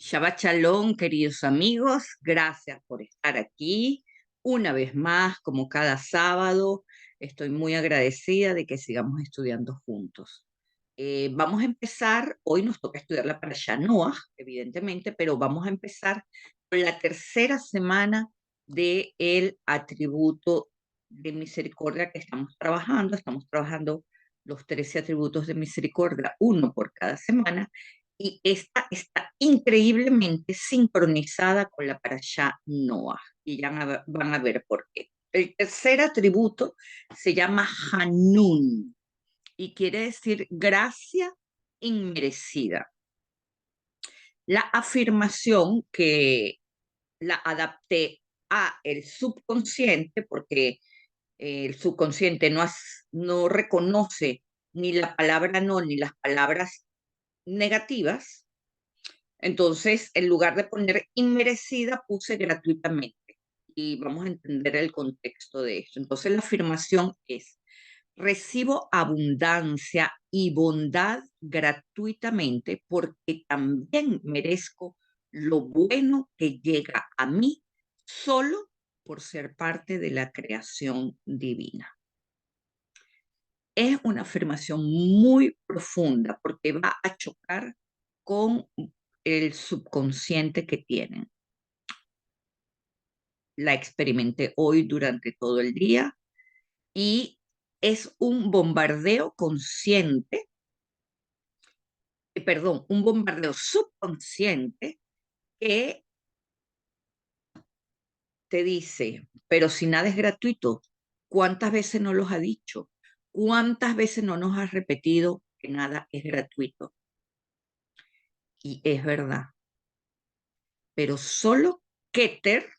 Shabbat Shalom, queridos amigos, gracias por estar aquí una vez más, como cada sábado. Estoy muy agradecida de que sigamos estudiando juntos. Vamos a empezar, hoy nos toca estudiar la Parashá Noach, evidentemente, pero vamos a empezar con la tercera semana del atributo de misericordia que estamos trabajando. Estamos trabajando los 13 atributos de misericordia, uno por cada semana, y esta está increíblemente sincronizada con la Parashá Noah. Y ya van a ver por qué. El tercer atributo se llama Hanun y quiere decir gracia inmerecida. La afirmación que la adapté a el subconsciente, porque el subconsciente no reconoce ni la palabra no ni las palabras negativas. Entonces, en lugar de poner inmerecida, puse gratuitamente. Y vamos a entender el contexto de esto. Entonces, la afirmación es: recibo abundancia y bondad gratuitamente porque también merezco lo bueno que llega a mí solo por ser parte de la creación divina. Es una afirmación muy profunda porque va a chocar con el subconsciente que tienen. La experimenté hoy durante todo el día y es un bombardeo consciente, perdón, un bombardeo subconsciente que te dice, pero si nada es gratuito, ¿cuántas veces no los ha dicho? ¿Cuántas veces no nos ha repetido que nada es gratuito? Y es verdad, pero solo Keter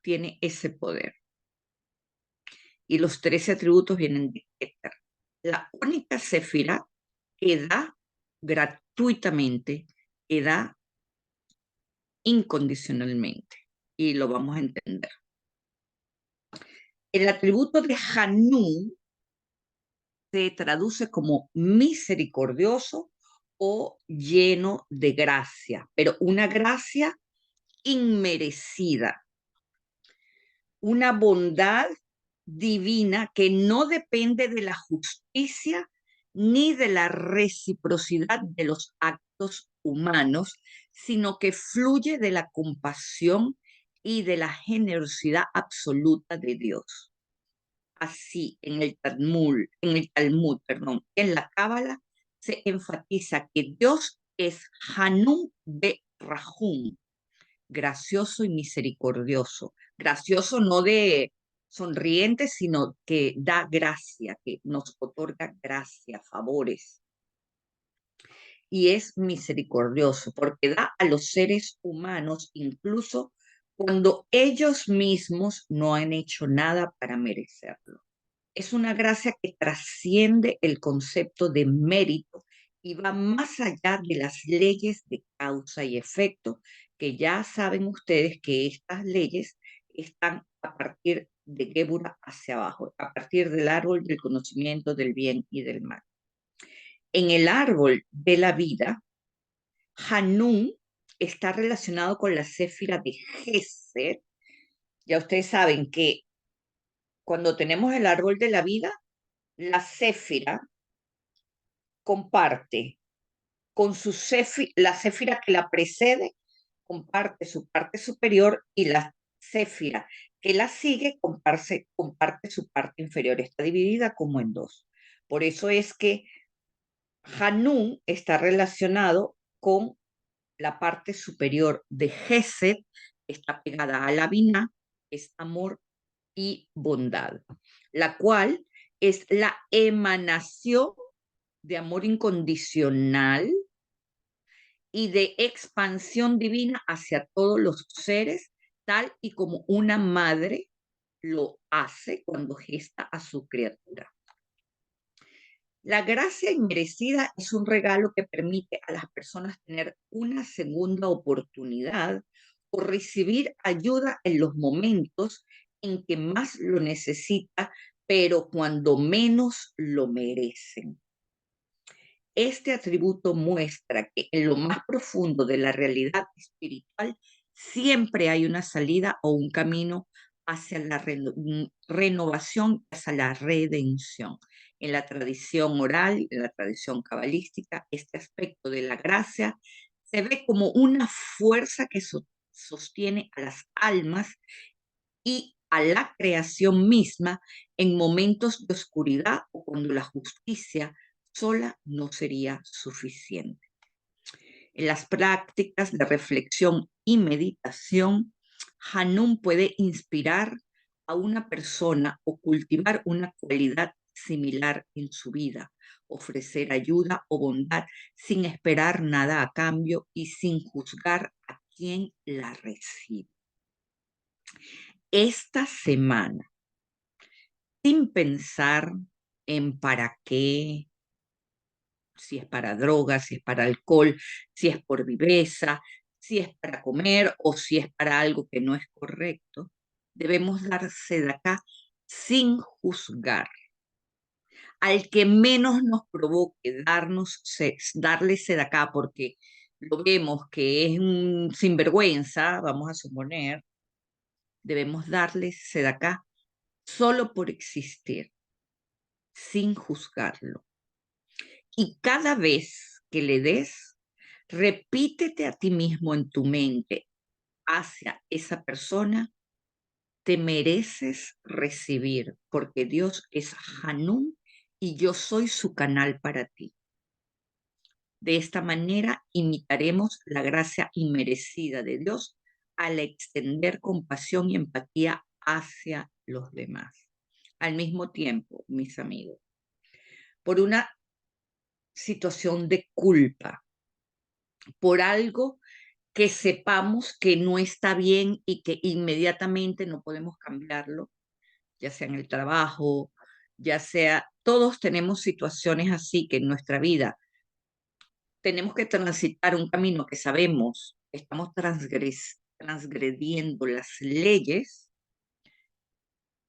tiene ese poder. Y los 13 atributos vienen de Keter. La única sefira que da gratuitamente, que da incondicionalmente. Y lo vamos a entender. El atributo de Hanun se traduce como misericordioso o lleno de gracia, pero una gracia inmerecida, una bondad divina que no depende de la justicia ni de la reciprocidad de los actos humanos, sino que fluye de la compasión y de la generosidad absoluta de Dios. Así, perdón, en la Cábala se enfatiza que Dios es Hanun be Rahum, gracioso y misericordioso. Gracioso no de sonriente, sino que da gracia, que nos otorga gracia, favores. Y es misericordioso porque da a los seres humanos incluso cuando ellos mismos no han hecho nada para merecerlo. Es una gracia que trasciende el concepto de mérito y va más allá de las leyes de causa y efecto, que ya saben ustedes que estas leyes están a partir de Gébura hacia abajo, a partir del árbol del conocimiento del bien y del mal. En el árbol de la vida, Hanun está relacionado con la céfira de Gesed. Ya ustedes saben que cuando tenemos el árbol de la vida, la céfira comparte con la céfira que la precede, comparte su parte superior, y la céfira que la sigue comparte su parte inferior. Está dividida como en dos. Por eso es que Hanun está relacionado con la parte superior de Gesed, está pegada a la Binah, es amor y bondad, la cual es la emanación de amor incondicional y de expansión divina hacia todos los seres, tal y como una madre lo hace cuando gesta a su criatura. La gracia inmerecida es un regalo que permite a las personas tener una segunda oportunidad o recibir ayuda en los momentos en que más lo necesita, pero cuando menos lo merecen. Este atributo muestra que en lo más profundo de la realidad espiritual siempre hay una salida o un camino hacia la renovación, hacia la redención. En la tradición oral, en la tradición cabalística, este aspecto de la gracia se ve como una fuerza que sostiene a las almas y a la creación misma en momentos de oscuridad o cuando la justicia sola no sería suficiente. En las prácticas de reflexión y meditación, Hanum puede inspirar a una persona o cultivar una cualidad similar en su vida, ofrecer ayuda o bondad sin esperar nada a cambio y sin juzgar a quien la recibe. Esta semana, sin pensar en para qué, si es para drogas, si es para alcohol, si es por viveza, si es para comer o si es para algo que no es correcto, debemos darse de acá sin juzgar. Al que menos nos provoque darle de acá porque lo vemos que es un sinvergüenza, vamos a suponer, debemos darle de acá solo por existir, sin juzgarlo. Y cada vez que le des, repítete a ti mismo en tu mente hacia esa persona, te mereces recibir, porque Dios es Hanum y yo soy su canal para ti. De esta manera imitaremos la gracia inmerecida de Dios al extender compasión y empatía hacia los demás. Al mismo tiempo, mis amigos, por una situación de culpa, por algo que sepamos que no está bien y que inmediatamente no podemos cambiarlo, ya sea en el trabajo, ya sea, todos tenemos situaciones así que en nuestra vida tenemos que transitar un camino que sabemos que estamos transgrediendo las leyes,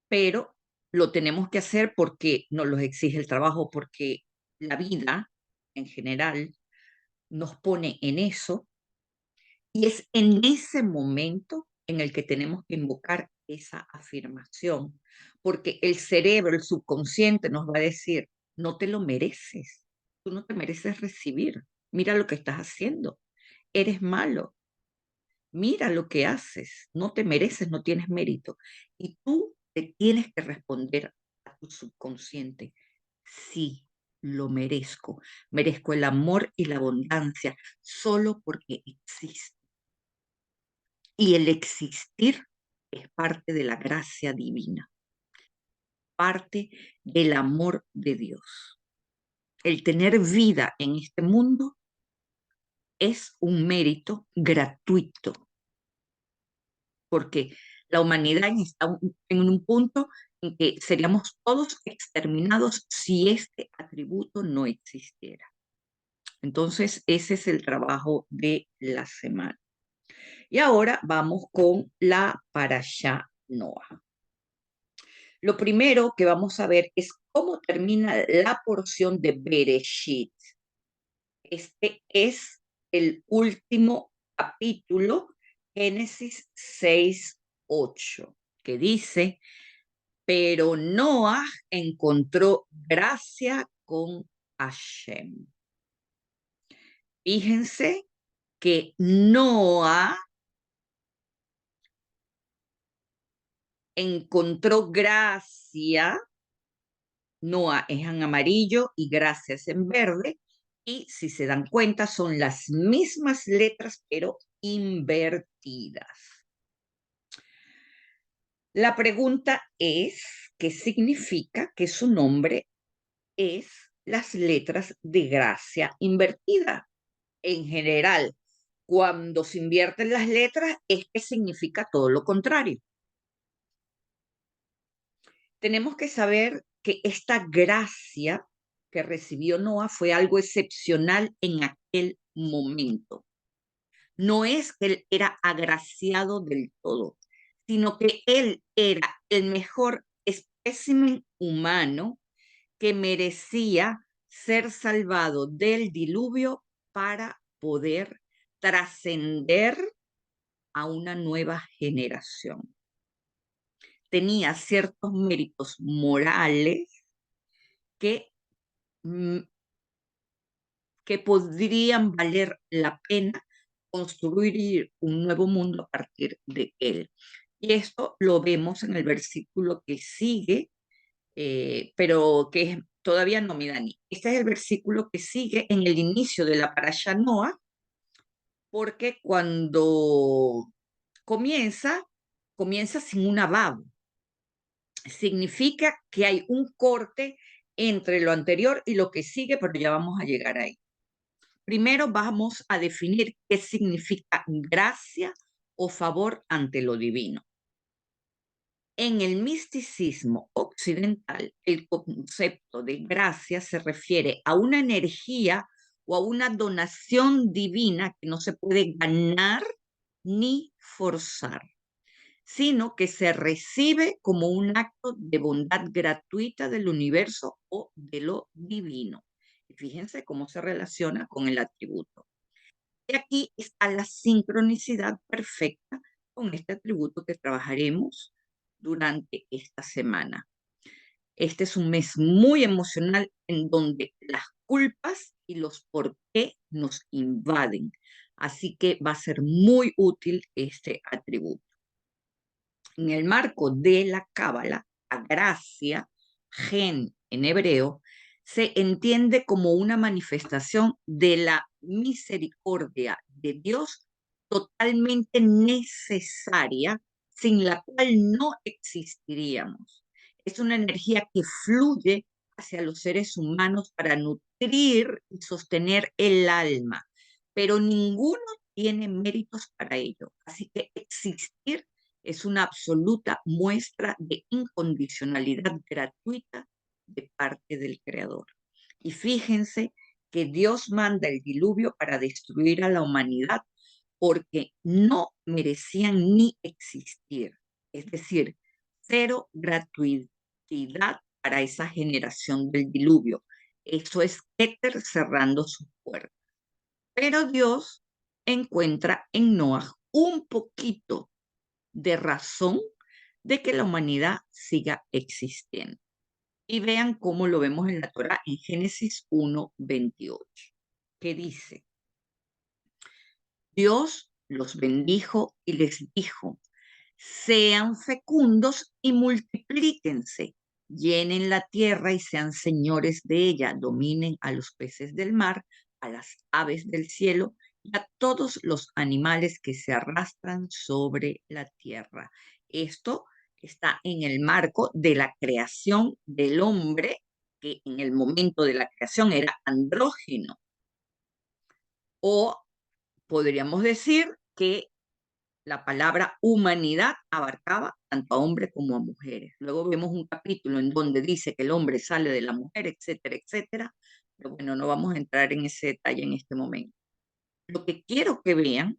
pero lo tenemos que hacer porque nos lo exige el trabajo, porque la vida en general nos pone en eso. Y es en ese momento en el que tenemos que invocar esa afirmación, porque el cerebro, el subconsciente nos va a decir, no te lo mereces, tú no te mereces recibir, mira lo que estás haciendo, eres malo, mira lo que haces, no te mereces, no tienes mérito. Y tú te tienes que responder a tu subconsciente, sí, lo merezco, merezco el amor y la abundancia solo porque existo. Y el existir es parte de la gracia divina, parte del amor de Dios. El tener vida en este mundo es un mérito gratuito, porque la humanidad está en un punto en que seríamos todos exterminados si este atributo no existiera. Entonces, ese es el trabajo de la semana. Y ahora vamos con la Parashá Noah. Lo primero que vamos a ver es cómo termina la porción de Bereshit. Este es el último capítulo, Génesis 6:8, que dice, pero Noah encontró gracia con Hashem. Fíjense que Noah encontró gracia. Noah es en amarillo y gracia es en verde. Y si se dan cuenta, son las mismas letras, pero invertidas. La pregunta es, ¿qué significa que su nombre es las letras de gracia invertida? En general, cuando se invierten las letras, es que significa todo lo contrario. Tenemos que saber que esta gracia que recibió Noah fue algo excepcional en aquel momento. No es que él era agraciado del todo, sino que él era el mejor espécimen humano que merecía ser salvado del diluvio para poder trascender a una nueva generación. Tenía ciertos méritos morales que, mm, que podrían valer la pena construir un nuevo mundo a partir de él. Y esto lo vemos en el versículo que sigue, pero que todavía no, mira, Dani. Este es el versículo que sigue en el inicio de la Parasha Noa, porque cuando comienza, comienza sin una vav. Significa que hay un corte entre lo anterior y lo que sigue, pero ya vamos a llegar ahí. Primero vamos a definir qué significa gracia o favor ante lo divino. En el misticismo occidental, el concepto de gracia se refiere a una energía o a una donación divina que no se puede ganar ni forzar, sino que se recibe como un acto de bondad gratuita del universo o de lo divino. Y fíjense cómo se relaciona con el atributo. Y aquí está la sincronicidad perfecta con este atributo que trabajaremos durante esta semana. Este es un mes muy emocional en donde las culpas y los por qué nos invaden. Así que va a ser muy útil este atributo. En el marco de la Cábala, la gracia, gen en hebreo, se entiende como una manifestación de la misericordia de Dios totalmente necesaria, sin la cual no existiríamos. Es una energía que fluye hacia los seres humanos para nutrir y sostener el alma, pero ninguno tiene méritos para ello. Así que existir es una absoluta muestra de incondicionalidad gratuita de parte del Creador. Y fíjense que Dios manda el diluvio para destruir a la humanidad porque no merecían ni existir. Es decir, cero gratuidad para esa generación del diluvio. Eso es Keter cerrando sus puertas. Pero Dios encuentra en Noah un poquito de razón de que la humanidad siga existiendo. Y vean cómo lo vemos en la Torá en Génesis 1:28, que dice: Dios los bendijo y les dijo: sean fecundos y multiplíquense, llenen la tierra y sean señores de ella, dominen a los peces del mar, a las aves del cielo y a todos los animales que se arrastran sobre la tierra. Esto está en el marco de la creación del hombre, que en el momento de la creación era andrógino. O podríamos decir que la palabra humanidad abarcaba tanto a hombres como a mujeres. Luego vemos un capítulo en donde dice que el hombre sale de la mujer, etcétera, etcétera. Pero bueno, no vamos a entrar en ese detalle en este momento. Lo que quiero que vean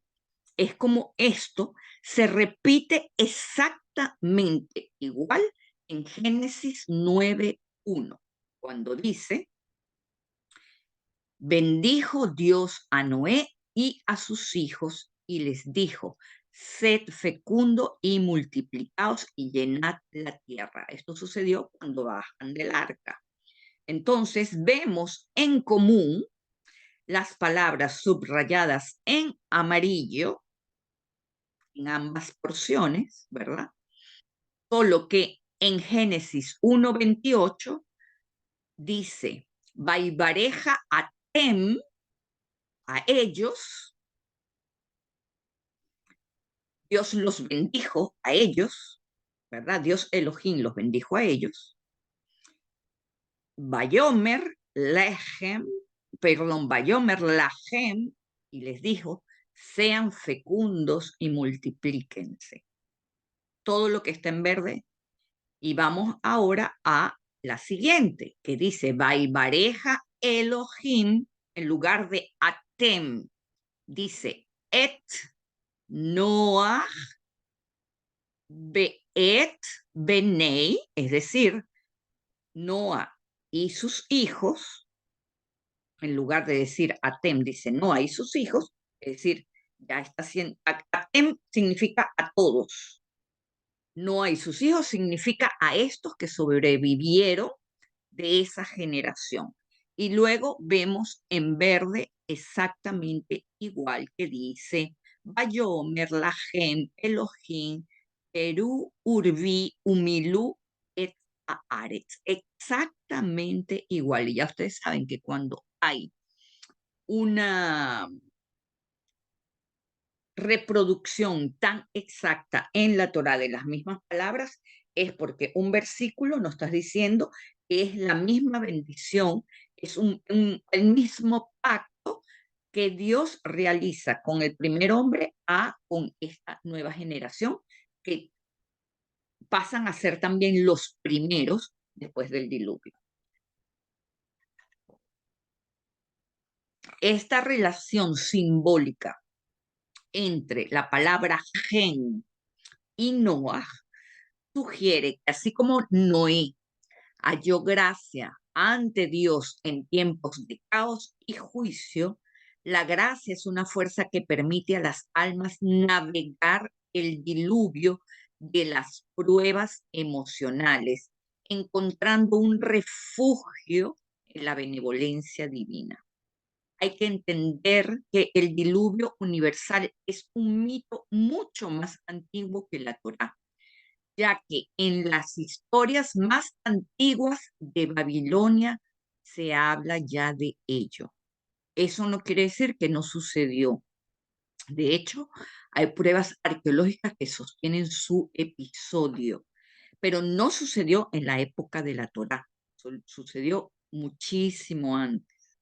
es cómo esto se repite exactamente igual en Génesis 9:1, cuando dice: bendijo Dios a Noé y a sus hijos y les dijo: sed fecundo y multiplicaos y llenad la tierra. Esto sucedió cuando bajan del arca. Entonces vemos en común las palabras subrayadas en amarillo en ambas porciones, ¿verdad? Solo que en Génesis 1:28 dice: vaibareja atem, a ellos, Dios los bendijo a ellos, ¿verdad? Dios Elohim los bendijo a ellos. Bayomer Lechem, perdón, Bayomer Lachem, y les dijo: sean fecundos y multiplíquense. Todo lo que está en verde. Y vamos ahora a la siguiente, que dice: Vaibareja Elohim, en lugar de Atem, dice Et Noah Beet Benei, es decir, Noah y sus hijos, en lugar de decir Atem, dice Noah y sus hijos, es decir, ya está haciendo, Atem significa a todos. Noah y sus hijos significa a estos que sobrevivieron de esa generación. Y luego vemos en verde exactamente igual que dice Bayomer, Lahem, Elohim, Perú, Urbi, Umilú, et Haaretz. Exactamente igual. Y ya ustedes saben que cuando hay una reproducción tan exacta en la Torá de las mismas palabras, es porque un versículo nos está diciendo que es la misma bendición, es el mismo pacto que Dios realiza con el primer hombre con esta nueva generación, que pasan a ser también los primeros después del diluvio. Esta relación simbólica entre la palabra gen y Noah sugiere que así como Noé halló gracia ante Dios en tiempos de caos y juicio, la gracia es una fuerza que permite a las almas navegar el diluvio de las pruebas emocionales, encontrando un refugio en la benevolencia divina. Hay que entender que el diluvio universal es un mito mucho más antiguo que la Torá, ya que en las historias más antiguas de Babilonia se habla ya de ello. Eso no quiere decir que no sucedió. De hecho, hay pruebas arqueológicas que sostienen su episodio, pero no sucedió en la época de la Torá, sucedió muchísimo antes.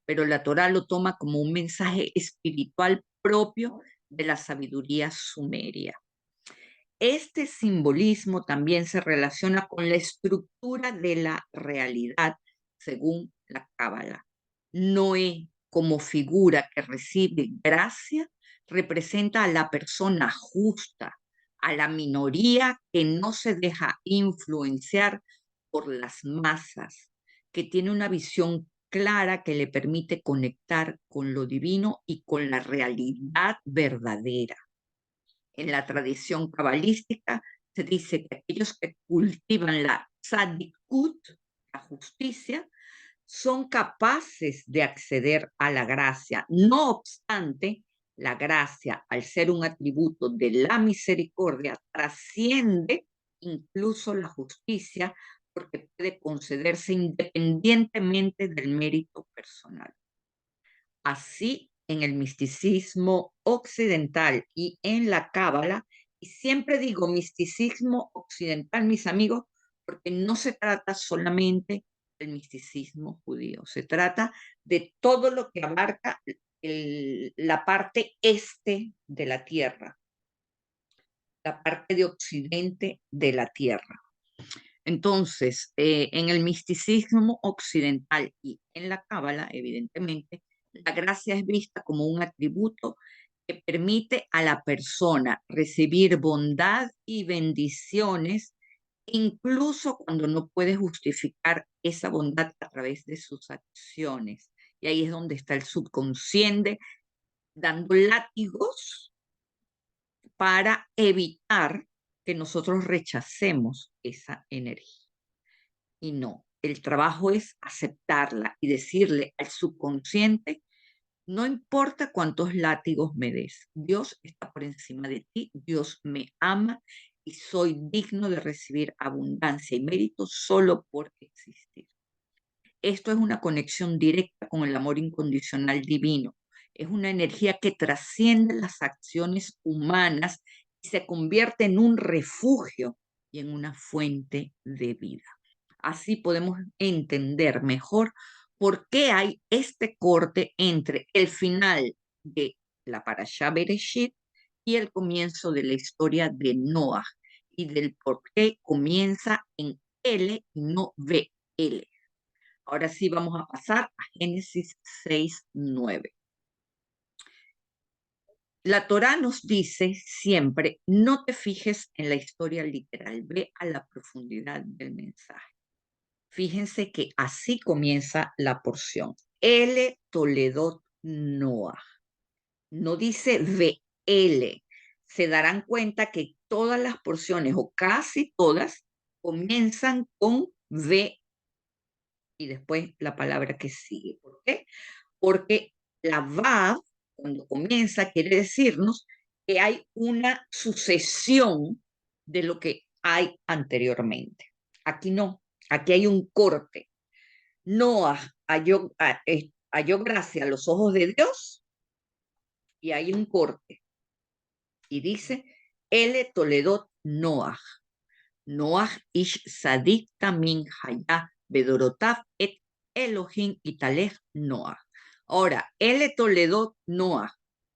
Pero la Torá lo toma como un mensaje espiritual propio de la sabiduría sumeria. Este simbolismo también se relaciona con la estructura de la realidad, según la Cábala. Noé, como figura que recibe gracia, representa a la persona justa, a la minoría que no se deja influenciar por las masas, que tiene una visión clara que le permite conectar con lo divino y con la realidad verdadera. En la tradición cabalística se dice que aquellos que cultivan la tzadikut, la justicia, son capaces de acceder a la gracia. No obstante, la gracia, al ser un atributo de la misericordia, trasciende incluso la justicia porque puede concederse independientemente del mérito personal. Así, en el misticismo occidental y en la Cábala, y siempre digo misticismo occidental, mis amigos, porque no se trata solamente del misticismo judío, se trata de todo lo que abarca la parte este de la tierra, la parte de occidente de la tierra. Entonces, en el misticismo occidental y en la Cábala, evidentemente, la gracia es vista como un atributo que permite a la persona recibir bondad y bendiciones, incluso cuando no puede justificar esa bondad a través de sus acciones. Y ahí es donde está el subconsciente dando látigos para evitar que nosotros rechacemos esa energía. Y no, el trabajo es aceptarla y decirle al subconsciente, no importa cuántos látigos me des, Dios está por encima de ti, Dios me ama y soy digno de recibir abundancia y mérito solo por existir. Esto es una conexión directa con el amor incondicional divino. Es una energía que trasciende las acciones humanas y se convierte en un refugio y en una fuente de vida. Así podemos entender mejor por qué hay este corte entre el final de la Parashá Bereshit y el comienzo de la historia de Noah, y del por qué comienza en L y no BL. Ahora sí vamos a pasar a Génesis 6:9. La Torá nos dice siempre, no te fijes en la historia literal, ve a la profundidad del mensaje. Fíjense que así comienza la porción. L Toledot Noah. No dice VL. Se darán cuenta que todas las porciones, o casi todas, comienzan con V y después la palabra que sigue. ¿Por qué? Porque la Vav, cuando comienza, quiere decirnos que hay una sucesión de lo que hay anteriormente. Aquí no, aquí hay un corte. Noah halló gracia a los ojos de Dios y hay un corte. Y dice, L Toledot Noah. Noah ish sadik tamin haya bedorotav et Elohim italech Noah. Ahora, L Toledot Noah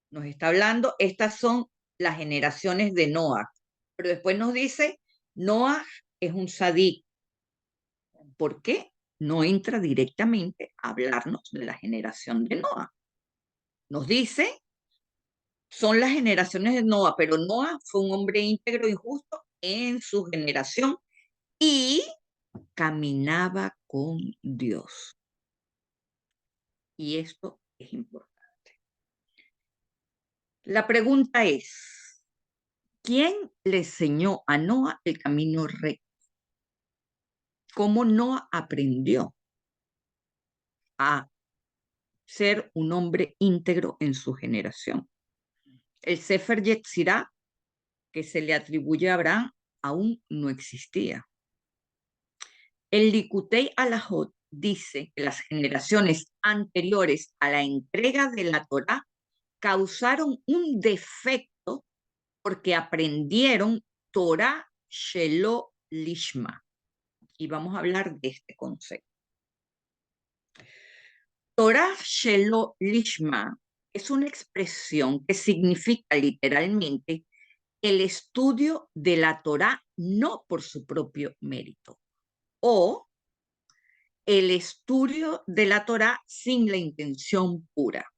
nos está hablando, estas son las generaciones de Noah, pero después nos dice, Noah es un sadik. ¿Por qué? No entra directamente a hablarnos de la generación de Noah. Nos dice, son las generaciones de Noah, pero Noah fue un hombre íntegro y justo en su generación y caminaba con Dios. Y esto es importante. La pregunta es, ¿quién le enseñó a Noah el camino recto? ¿Cómo Noah aprendió a ser un hombre íntegro en su generación? El Sefer Yetzirah, que se le atribuye a Abraham, aún no existía. El Likutei Alajot dice que las generaciones anteriores a la entrega de la Torá causaron un defecto porque aprendieron Torah Shelo Lishma. Y vamos a hablar de este concepto. Torah Shelo Lishma es una expresión que significa literalmente el estudio de la Torah no por su propio mérito, o el estudio de la Torah sin la intención pura.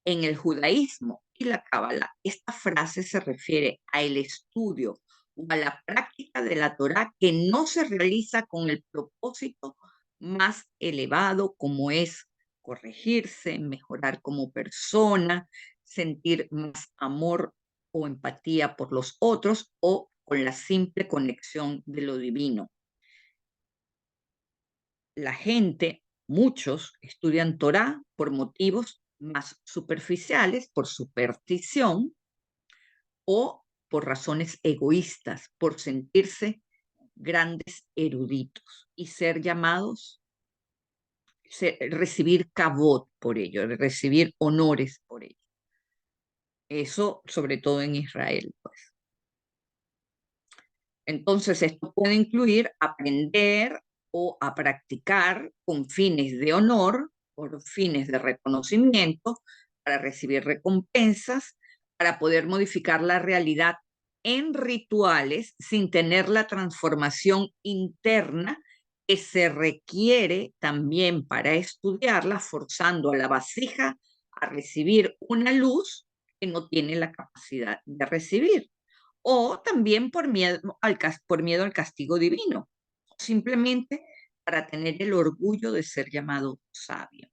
En el judaísmo y la cábala, esta frase se refiere al estudio o a la práctica de la Torah que no se realiza con el propósito más elevado, como es corregirse, mejorar como persona, sentir más amor o empatía por los otros, o con la simple conexión de lo divino. La gente, muchos, estudian Torah por motivos más superficiales, por superstición o por razones egoístas, por sentirse grandes eruditos y ser llamados, recibir kavod por ello, recibir honores por ello. Eso sobre todo en Israel, pues. Entonces, esto puede incluir aprender o a practicar con fines de honor, por fines de reconocimiento, para recibir recompensas, para poder modificar la realidad en rituales sin tener la transformación interna que se requiere también para estudiarla, forzando a la vasija a recibir una luz que no tiene la capacidad de recibir, o también por miedo al castigo divino, simplemente para tener el orgullo de ser llamado sabio.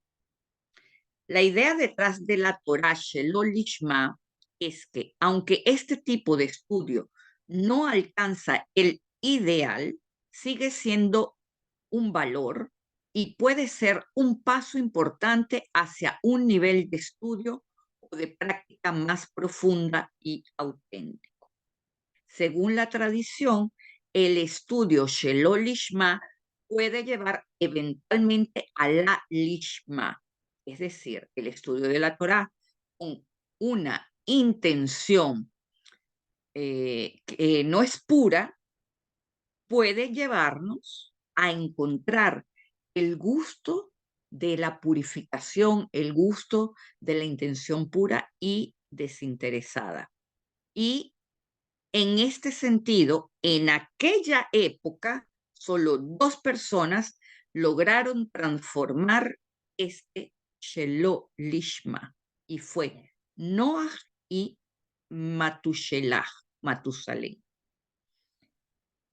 La idea detrás de la Torah Shelo Lishma es que, aunque este tipo de estudio no alcanza el ideal, sigue siendo un valor y puede ser un paso importante hacia un nivel de estudio o de práctica más profunda y auténtica. Según la tradición, el estudio Shelo Lishma puede llevar eventualmente a la Lishma, es decir, el estudio de la Torah con una intención que no es pura, puede llevarnos a encontrar el gusto de la purificación, el gusto de la intención pura y desinteresada. Y en este sentido, en aquella época, solo 2 personas lograron transformar este Shelo Lishma, y fue Noah y Matusalén.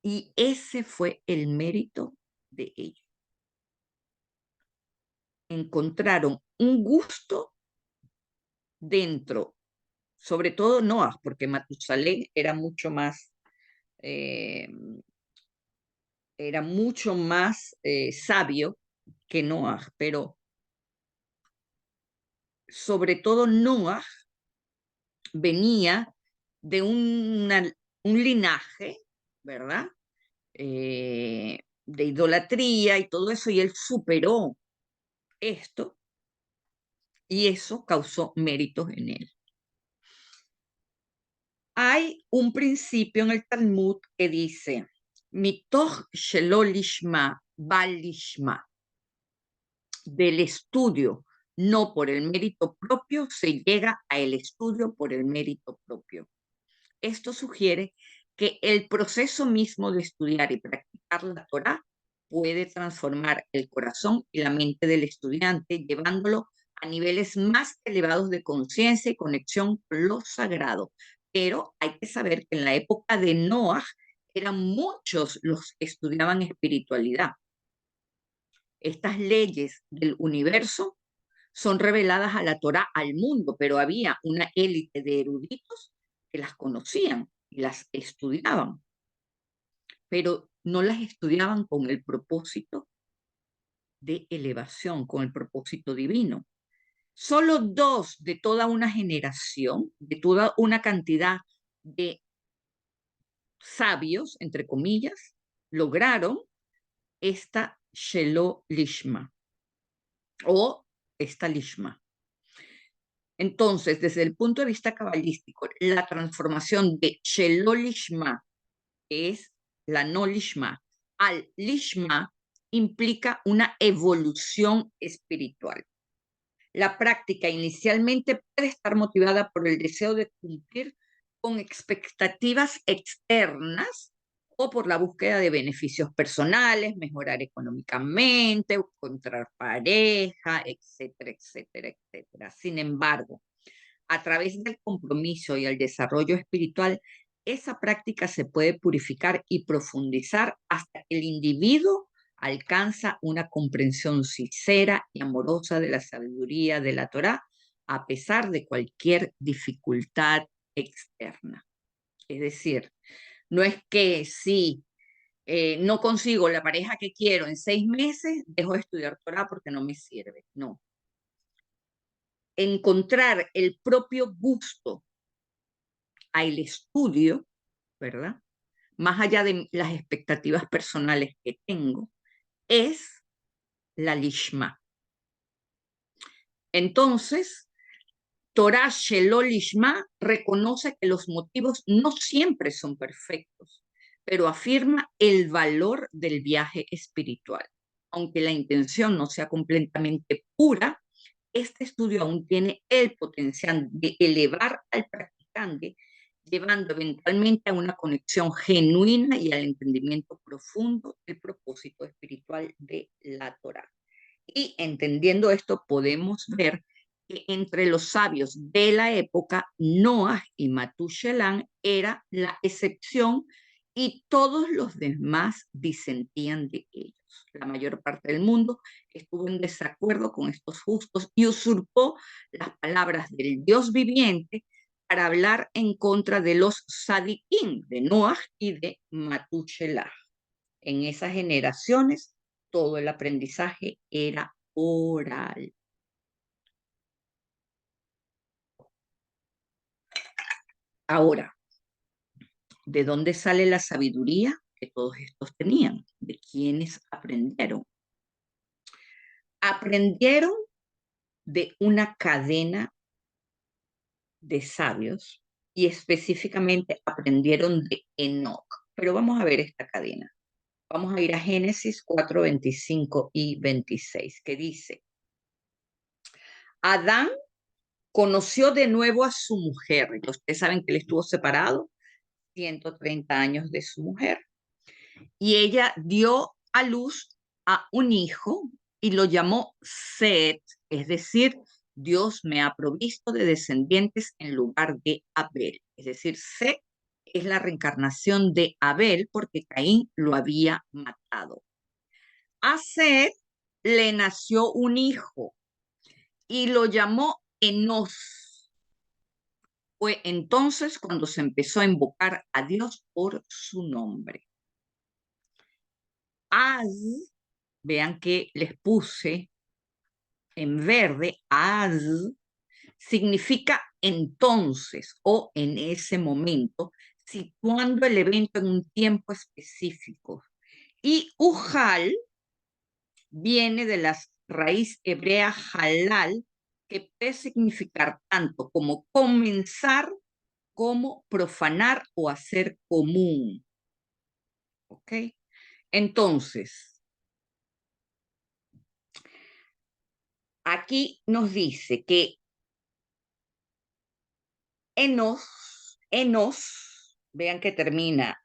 Y ese fue el mérito de ellos. encontraron un gusto dentro, sobre todo Noah, porque Matusalén eh, era mucho más sabio que Noah, pero sobre todo Noah venía de un linaje, ¿verdad? De idolatría y todo eso, y él superó esto y eso causó méritos en él. Hay un principio en el Talmud que dice, mitoch shelo lishma, bal lishma, del estudio, no por el mérito propio, se llega al estudio por el mérito propio. Esto sugiere que el proceso mismo de estudiar y practicar la Torá puede transformar el corazón y la mente del estudiante, llevándolo a niveles más elevados de conciencia y conexión con lo sagrado. Pero hay que saber que en la época de Noah eran muchos los que estudiaban espiritualidad. Estas leyes del universo son reveladas a la Torá, al mundo, pero había una élite de eruditos que las conocían y las estudiaban, pero no las estudiaban con el propósito de elevación, con el propósito divino. Solo 2 de toda una generación, de toda una cantidad de sabios, entre comillas, lograron esta Shelo Lishma o esta Lishma. Entonces, desde el punto de vista cabalístico, la transformación de Shelo Lishma, que es la no Lishma, al Lishma implica una evolución espiritual. La práctica inicialmente puede estar motivada por el deseo de cumplir con expectativas externas o por la búsqueda de beneficios personales, mejorar económicamente, encontrar pareja, etcétera, etcétera, etcétera. Sin embargo, a través del compromiso y el desarrollo espiritual, esa práctica se puede purificar y profundizar hasta que el individuo alcanza una comprensión sincera y amorosa de la sabiduría de la Torá, a pesar de cualquier dificultad externa. Es decir, no es que si no consigo la pareja que quiero en 6 meses, dejo de estudiar Torá porque no me sirve. No. Encontrar el propio gusto al estudio, ¿verdad? Más allá de las expectativas personales que tengo, es la lishma. Entonces, Torah Shelo Lishma reconoce que los motivos no siempre son perfectos, pero afirma el valor del viaje espiritual. Aunque la intención no sea completamente pura, este estudio aún tiene el potencial de elevar al practicante, llevando eventualmente a una conexión genuina y al entendimiento profundo del propósito espiritual de la Torá. Y entendiendo esto, podemos ver que entre los sabios de la época, Noah y Matusalén era la excepción y todos los demás disentían de ellos. La mayor parte del mundo estuvo en desacuerdo con estos justos y usurpó las palabras del Dios viviente para hablar en contra de los sadiquín de Noah y de Matusalén. En esas generaciones, todo el aprendizaje era oral. Ahora, ¿de dónde sale la sabiduría que todos estos tenían? ¿De quiénes aprendieron? Aprendieron de una cadena de sabios y específicamente aprendieron de Enoch. Pero vamos a ver esta cadena. Vamos a ir a Génesis 4, 25 y 26, que dice, Adán conoció de nuevo a su mujer. Ustedes saben que él estuvo separado 130 años de su mujer. Y ella dio a luz a un hijo y lo llamó Set, es decir, Dios me ha provisto de descendientes en lugar de Abel. Es decir, Set es la reencarnación de Abel porque Caín lo había matado. A Set le nació un hijo y lo llamó Enos. Fue entonces cuando se empezó a invocar a Dios por su nombre. Az, vean que les puse en verde, Az, significa entonces o en ese momento, situando el evento en un tiempo específico. Y Ujal viene de la raíz hebrea halal, que puede significar tanto como comenzar como profanar o hacer común. ¿Ok? Entonces, aquí nos dice que Enos, vean que termina,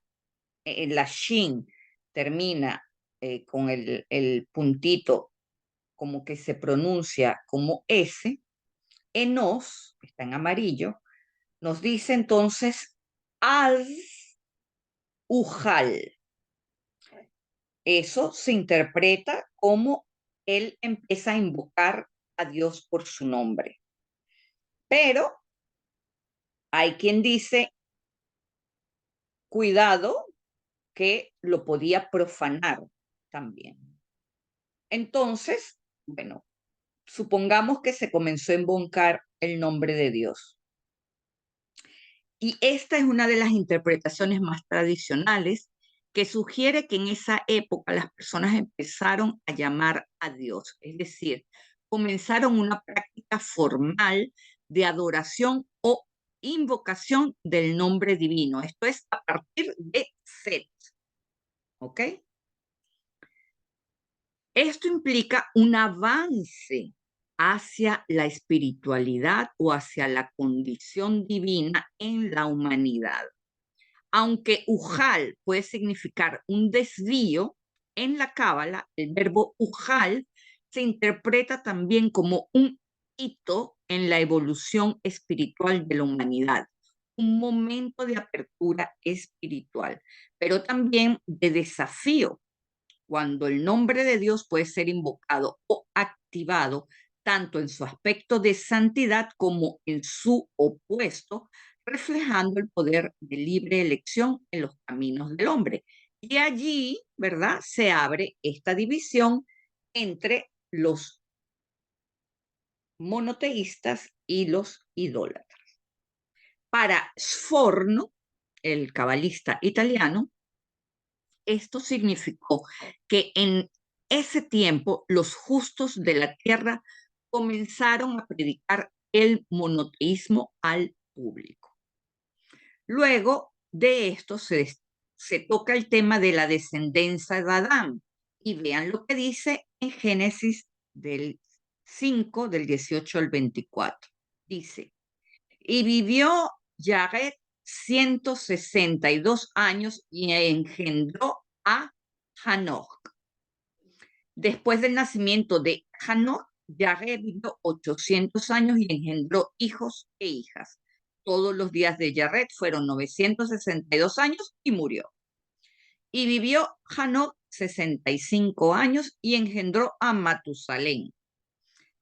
la shin termina con el puntito como que se pronuncia como S, Enos, está en amarillo, nos dice entonces Az Ujal. Eso se interpreta como él empieza a invocar a Dios por su nombre. Pero hay quien dice, cuidado, que lo podía profanar también. Entonces, bueno, supongamos que se comenzó a invocar el nombre de Dios. Y esta es una de las interpretaciones más tradicionales que sugiere que en esa época las personas empezaron a llamar a Dios, es decir, comenzaron una práctica formal de adoración o invocación del nombre divino. Esto es a partir de Set, ¿ok? Esto implica un avance hacia la espiritualidad o hacia la condición divina en la humanidad. Aunque ujal puede significar un desvío, en la Cábala el verbo ujal se interpreta también como un hito en la evolución espiritual de la humanidad, un momento de apertura espiritual, pero también de desafío, cuando el nombre de Dios puede ser invocado o activado tanto en su aspecto de santidad como en su opuesto, reflejando el poder de libre elección en los caminos del hombre. Y allí, ¿verdad?, se abre esta división entre los monoteístas y los idólatras. Para Sforno, el cabalista italiano, esto significó que en ese tiempo los justos de la tierra comenzaron a predicar el monoteísmo al público. Luego de esto se toca el tema de la descendencia de Adán y vean lo que dice en Génesis del 5, del 18 al 24. Dice, y vivió Jared 162 años y engendró a Hanoch. Después del nacimiento de Hanoch, Jared vivió 800 años y engendró hijos e hijas. Todos los días de Jared fueron 962 años y murió. Y vivió Hanoch 65 años y engendró a Matusalén.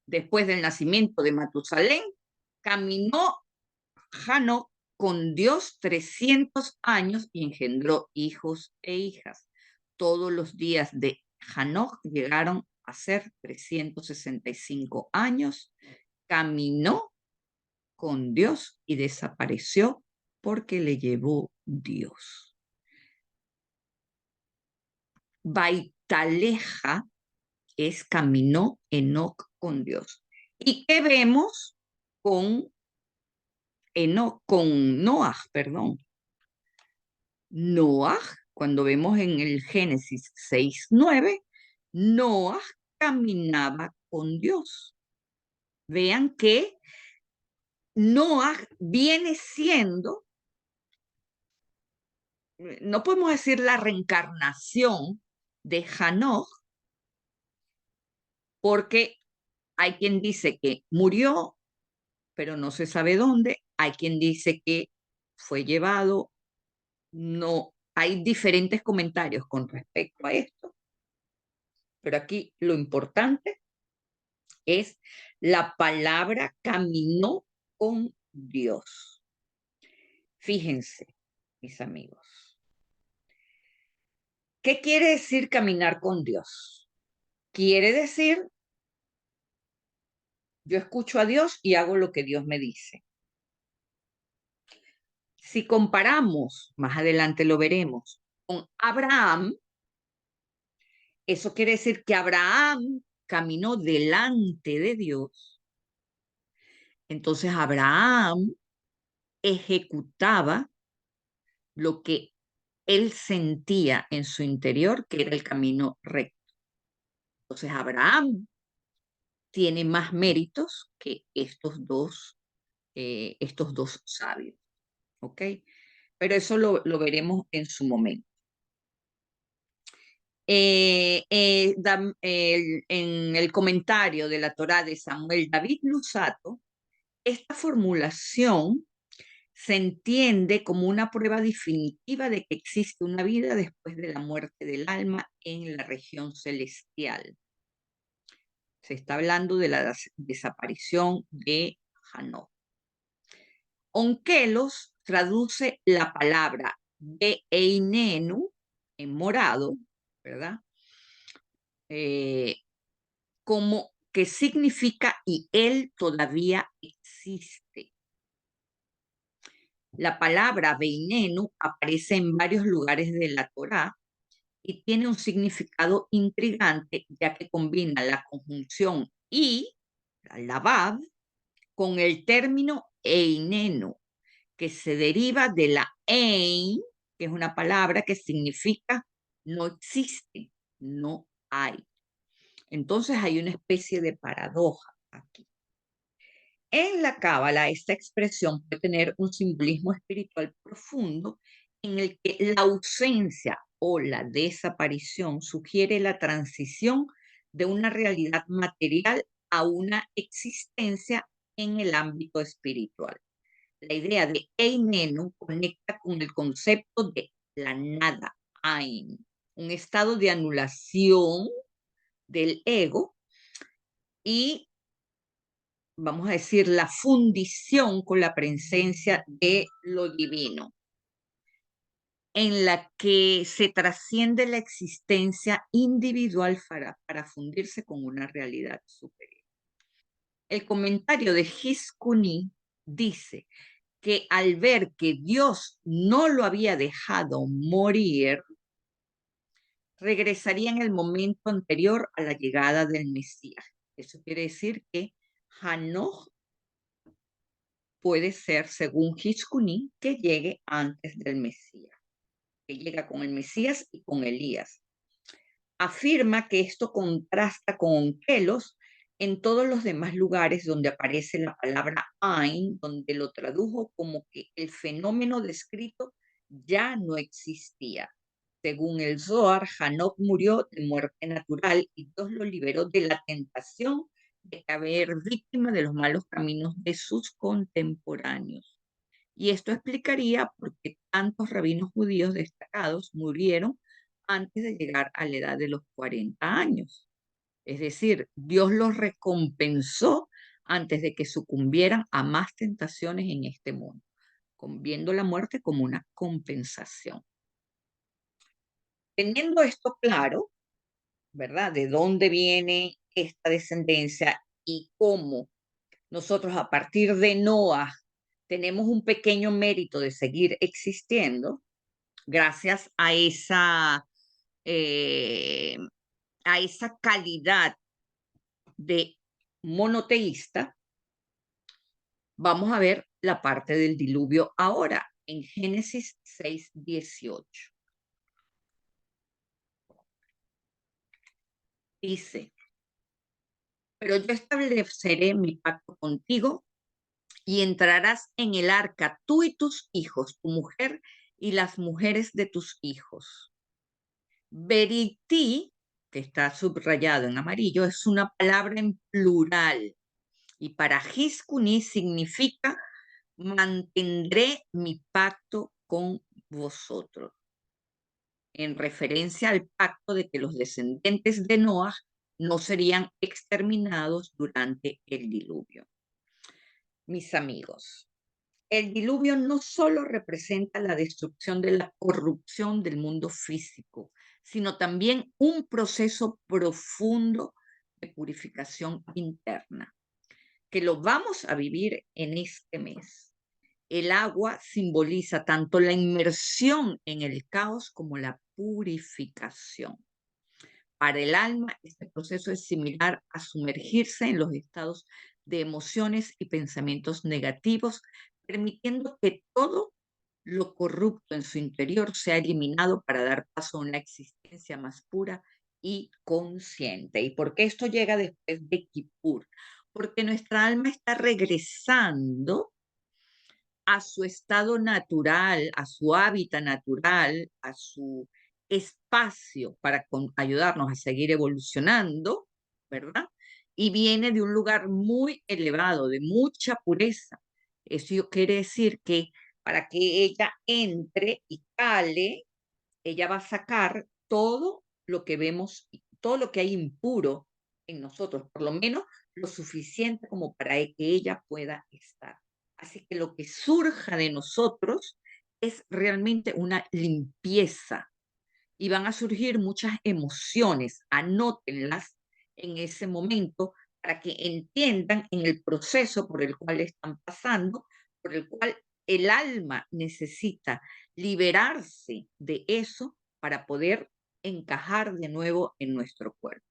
Después del nacimiento de Matusalén, caminó Hanoch con Dios 300 años y engendró hijos e hijas. Todos los días de Hanoch llegaron a ser 365 años. Caminó con Dios y desapareció porque le llevó Dios. Baitaleja es caminó Enoc con Dios. ¿Y qué vemos con Noah, perdón? Noah, cuando vemos en el Génesis 6:9, Noah caminaba con Dios. Vean que Noah viene siendo, no podemos decir la reencarnación de Hanoch, porque hay quien dice que murió, pero no se sabe dónde. Hay quien dice que fue llevado. No, hay diferentes comentarios con respecto a esto. Pero aquí lo importante es la palabra caminó con Dios. Fíjense, mis amigos. ¿Qué quiere decir caminar con Dios? Quiere decir, yo escucho a Dios y hago lo que Dios me dice. Si comparamos, más adelante lo veremos, con Abraham, eso quiere decir que Abraham caminó delante de Dios. Entonces Abraham ejecutaba lo que él sentía en su interior, que era el camino recto. Entonces Abraham tiene más méritos que estos dos sabios, ¿ok? Pero eso lo veremos en su momento. En el comentario de la Torá de Samuel David Lusato, esta formulación se entiende como una prueba definitiva de que existe una vida después de la muerte del alma en la región celestial. Se está hablando de la desaparición de Hanoch. Onkelos traduce la palabra de Einenu en morado, ¿verdad? Como que significa y él todavía existe. La palabra Beinenu aparece en varios lugares de la Torá y tiene un significado intrigante, ya que combina la conjunción y, la bab, con el término einenu, que se deriva de la ein, que es una palabra que significa no existe, no hay. Entonces hay una especie de paradoja aquí. En la Cábala, esta expresión puede tener un simbolismo espiritual profundo en el que la ausencia o la desaparición sugiere la transición de una realidad material a una existencia en el ámbito espiritual. La idea de Einenu conecta con el concepto de la nada, Ein, un estado de anulación del ego y, vamos a decir, la fundición con la presencia de lo divino, en la que se trasciende la existencia individual para fundirse con una realidad superior. El comentario de Hiskuni dice que al ver que Dios no lo había dejado morir, regresaría en el momento anterior a la llegada del Mesías. Eso quiere decir que Hanoch puede ser, según Hiskuni, que llegue antes del Mesías, que llega con el Mesías y con Elías. Afirma que esto contrasta con Onkelos en todos los demás lugares donde aparece la palabra Ain, donde lo tradujo como que el fenómeno descrito ya no existía. Según el Zohar, Hanoch murió de muerte natural y Dios lo liberó de la tentación de caer víctima de los malos caminos de sus contemporáneos. Y esto explicaría por qué tantos rabinos judíos destacados murieron antes de llegar a la edad de los 40 años. Es decir, Dios los recompensó antes de que sucumbieran a más tentaciones en este mundo, viendo la muerte como una compensación. Teniendo esto claro, ¿verdad? De dónde viene esta descendencia y cómo nosotros a partir de Noah tenemos un pequeño mérito de seguir existiendo gracias eh, a esa calidad de monoteísta. Vamos a ver la parte del diluvio ahora en Génesis 6:18. Dice, pero yo estableceré mi pacto contigo y entrarás en el arca tú y tus hijos, tu mujer y las mujeres de tus hijos. Veriti, que está subrayado en amarillo, es una palabra en plural y para Hiskuni significa mantendré mi pacto con vosotros. en referencia al pacto de que los descendientes de Noah no serían exterminados durante el diluvio. Mis amigos, el diluvio no solo representa la destrucción de la corrupción del mundo físico, sino también un proceso profundo de purificación interna, que lo vamos a vivir en este mes. El agua simboliza tanto la inmersión en el caos como la purificación. Para el alma, este proceso es similar a sumergirse en los estados de emociones y pensamientos negativos, permitiendo que todo lo corrupto en su interior sea eliminado para dar paso a una existencia más pura y consciente. ¿Y por qué esto llega después de Kippur? Porque nuestra alma está regresando a su estado natural, a su hábitat natural, a su espacio para ayudarnos a seguir evolucionando, ¿verdad? Y viene de un lugar muy elevado, de mucha pureza. Eso quiere decir que para que ella entre y cale, ella va a sacar todo lo que vemos, todo lo que hay impuro en nosotros, por lo menos lo suficiente como para que ella pueda estar. Así que lo que surja de nosotros es realmente una limpieza y van a surgir muchas emociones. Anótenlas en ese momento para que entiendan en el proceso por el cual están pasando, por el cual el alma necesita liberarse de eso para poder encajar de nuevo en nuestro cuerpo.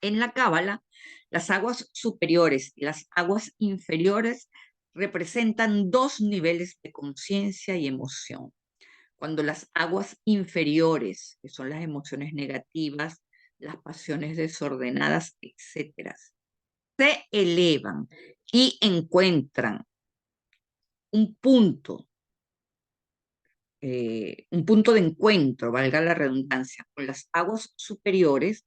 En la Cábala, las aguas superiores y las aguas inferiores representan dos niveles de conciencia y emoción. Cuando las aguas inferiores, que son las emociones negativas, las pasiones desordenadas, etcétera, se elevan y encuentran un punto de encuentro, valga la redundancia, con las aguas superiores,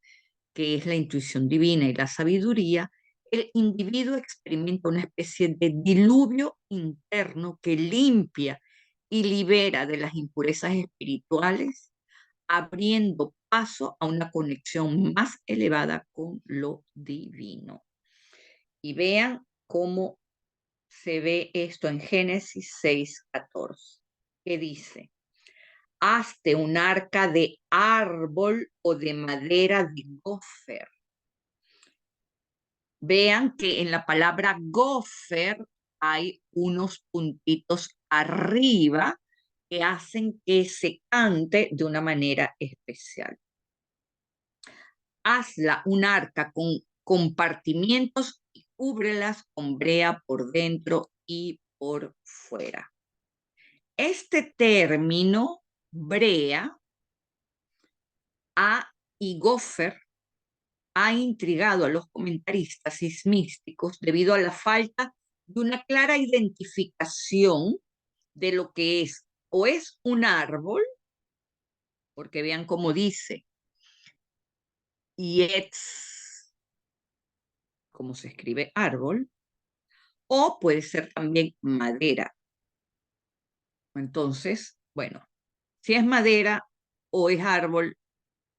que es la intuición divina y la sabiduría, el individuo experimenta una especie de diluvio interno que limpia y libera de las impurezas espirituales, abriendo paso a una conexión más elevada con lo divino. Y vean cómo se ve esto en Génesis 6:14, que dice: hazte un arca de árbol o de madera de gofer. Vean que en la palabra gofer hay unos puntitos arriba que hacen que se cante de una manera especial. Hazla un arca con compartimientos y cúbrelas con brea por dentro y por fuera. Este término, brea, y gofer, ha intrigado a los comentaristas místicos debido a la falta de una clara identificación de lo que es un árbol, porque vean cómo dice, yetz, como se escribe árbol, o puede ser también madera. Entonces, bueno, si es madera o es árbol,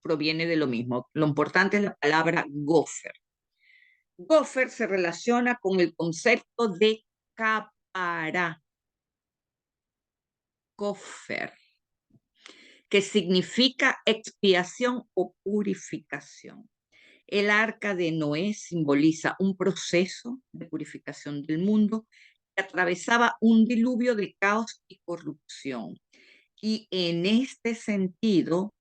proviene de lo mismo. Lo importante es la palabra gofer. Gofer se relaciona con el concepto de capará, gofer, que significa expiación o purificación. El arca de Noé simboliza un proceso de purificación del mundo que atravesaba un diluvio de caos y corrupción. Y en este sentido,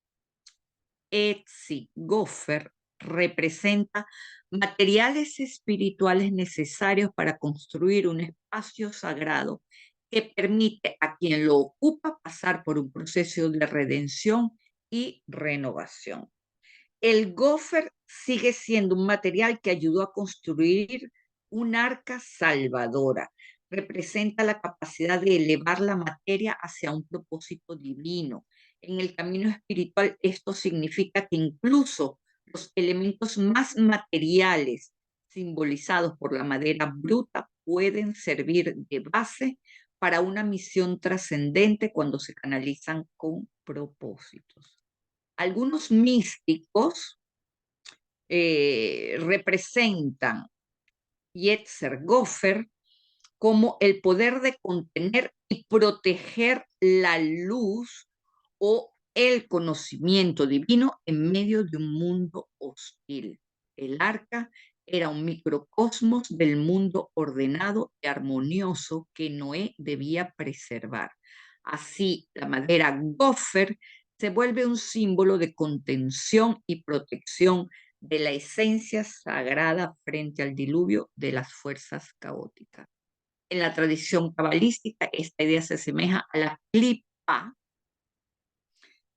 Gofer representa materiales espirituales necesarios para construir un espacio sagrado que permite a quien lo ocupa pasar por un proceso de redención y renovación. El gofer sigue siendo un material que ayudó a construir un arca salvadora. Representa la capacidad de elevar la materia hacia un propósito divino. En el camino espiritual, esto significa que incluso los elementos más materiales, simbolizados por la madera bruta, pueden servir de base para una misión trascendente cuando se canalizan con propósitos. Algunos místicos representan Yetzer Gofer como el poder de contener y proteger la luz o el conocimiento divino en medio de un mundo hostil. El arca era un microcosmos del mundo ordenado y armonioso que Noé debía preservar. Así, la madera gofer se vuelve un símbolo de contención y protección de la esencia sagrada frente al diluvio de las fuerzas caóticas. En la tradición cabalística, esta idea se asemeja a la clipa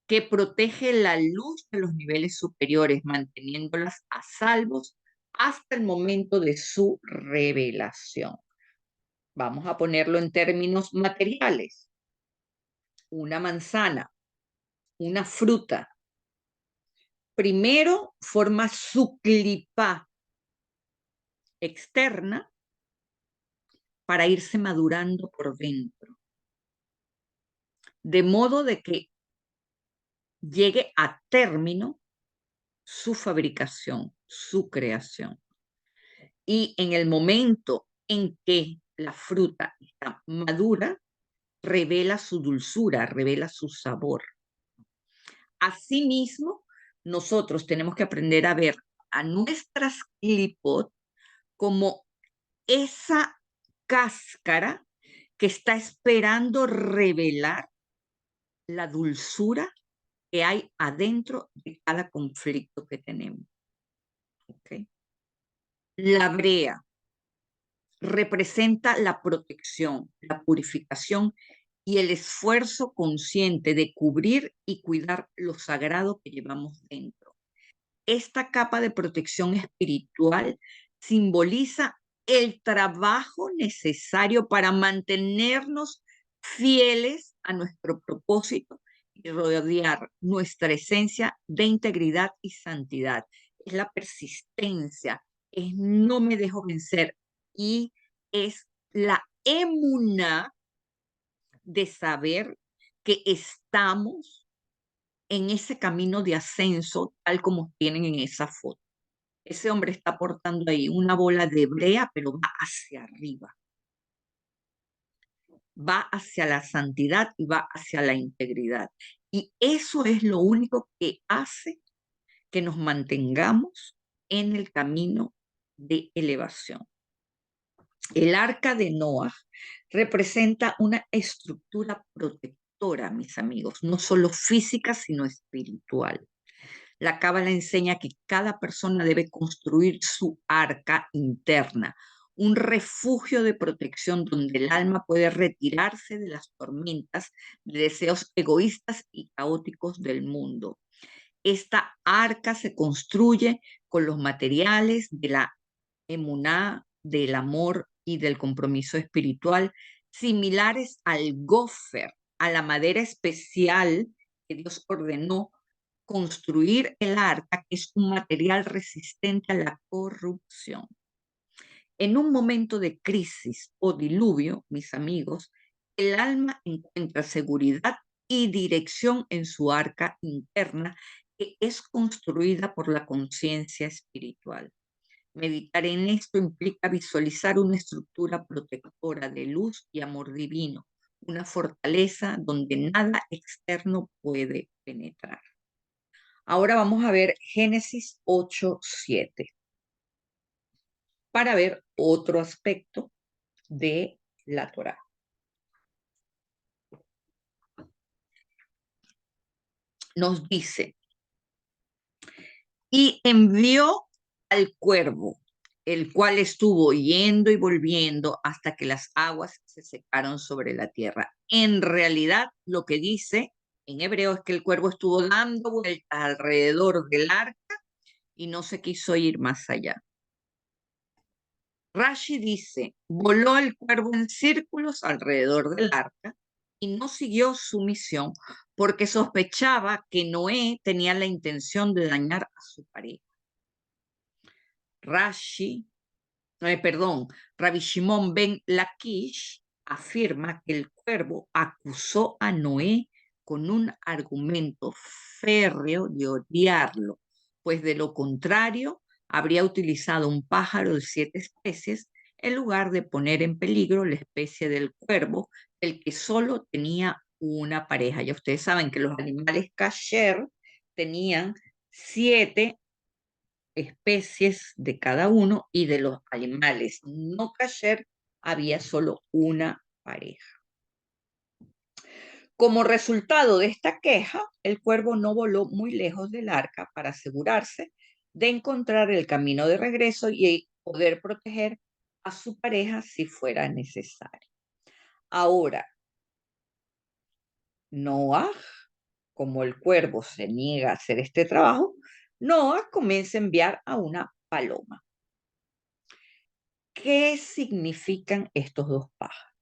que protege la luz de los niveles superiores, manteniéndolas a salvos hasta el momento de su revelación. Vamos a ponerlo en términos materiales. Una manzana, una fruta, primero forma su clipa externa para irse madurando por dentro, de modo de que llegue a término su fabricación, su creación. Y en el momento en que la fruta está madura, revela su dulzura, revela su sabor. Asimismo, nosotros tenemos que aprender a ver a nuestras clipot como esa cáscara que está esperando revelar la dulzura que hay adentro de cada conflicto que tenemos. ¿Okay? La brea representa la protección, la purificación y el esfuerzo consciente de cubrir y cuidar lo sagrado que llevamos dentro. Esta capa de protección espiritual simboliza el trabajo necesario para mantenernos fieles a nuestro propósito y rodear nuestra esencia de integridad y santidad. Es la persistencia, es no me dejo vencer y es la emuná de saber que estamos en ese camino de ascenso tal como tienen en esa foto. Ese hombre está portando ahí una bola de brea, pero va hacia arriba. Va hacia la santidad y va hacia la integridad. Y eso es lo único que hace que nos mantengamos en el camino de elevación. El arca de Noah representa una estructura protectora, mis amigos, no solo física, sino espiritual. La Cábala enseña que cada persona debe construir su arca interna, un refugio de protección donde el alma puede retirarse de las tormentas de deseos egoístas y caóticos del mundo. Esta arca se construye con los materiales de la emuná, del amor y del compromiso espiritual, similares al gofer, a la madera especial que Dios ordenó construir el arca, que es un material resistente a la corrupción. En un momento de crisis o diluvio, mis amigos, el alma encuentra seguridad y dirección en su arca interna, que es construida por la conciencia espiritual. Meditar en esto implica visualizar una estructura protectora de luz y amor divino, una fortaleza donde nada externo puede penetrar. Ahora vamos a ver Génesis 8:7 para ver otro aspecto de la Torá. Nos dice, y envió al cuervo, el cual estuvo yendo y volviendo hasta que las aguas se secaron sobre la tierra. En realidad, lo que dice en hebreo es que el cuervo estuvo dando vueltas alrededor del arca y no se quiso ir más allá. Rashi dice, voló el cuervo en círculos alrededor del arca y no siguió su misión porque sospechaba que Noé tenía la intención de dañar a su pareja. Rabbi Shimon ben Lakish afirma que el cuervo acusó a Noé con un argumento férreo de odiarlo, pues de lo contrario habría utilizado un pájaro de 7 especies en lugar de poner en peligro la especie del cuervo, el que solo tenía una pareja. Ya ustedes saben que los animales kasher tenían 7 especies de cada uno y de los animales no kasher había solo una pareja. Como resultado de esta queja, el cuervo no voló muy lejos del arca para asegurarse de encontrar el camino de regreso y poder proteger a su pareja si fuera necesario. Ahora, Noah, como el cuervo se niega a hacer este trabajo, Noah comienza a enviar a una paloma. ¿Qué significan estos dos pájaros?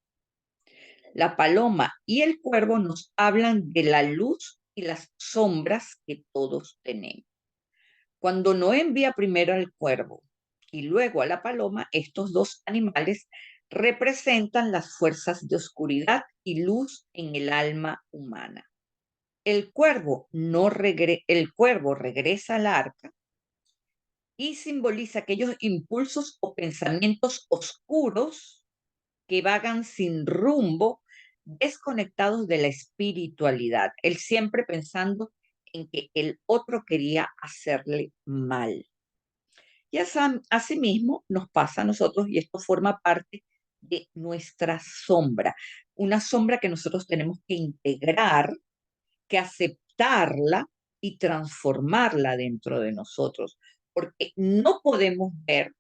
La paloma y el cuervo nos hablan de la luz y las sombras que todos tenemos. Cuando Noé envía primero al cuervo y luego a la paloma, estos dos animales representan las fuerzas de oscuridad y luz en el alma humana. El cuervo regresa al arca y simboliza aquellos impulsos o pensamientos oscuros que vagan sin rumbo, desconectados de la espiritualidad. Él siempre pensando en que el otro quería hacerle mal. Y asimismo nos pasa a nosotros, y esto forma parte de nuestra sombra, una sombra que nosotros tenemos que integrar, que aceptarla y transformarla dentro de nosotros, porque no podemos ver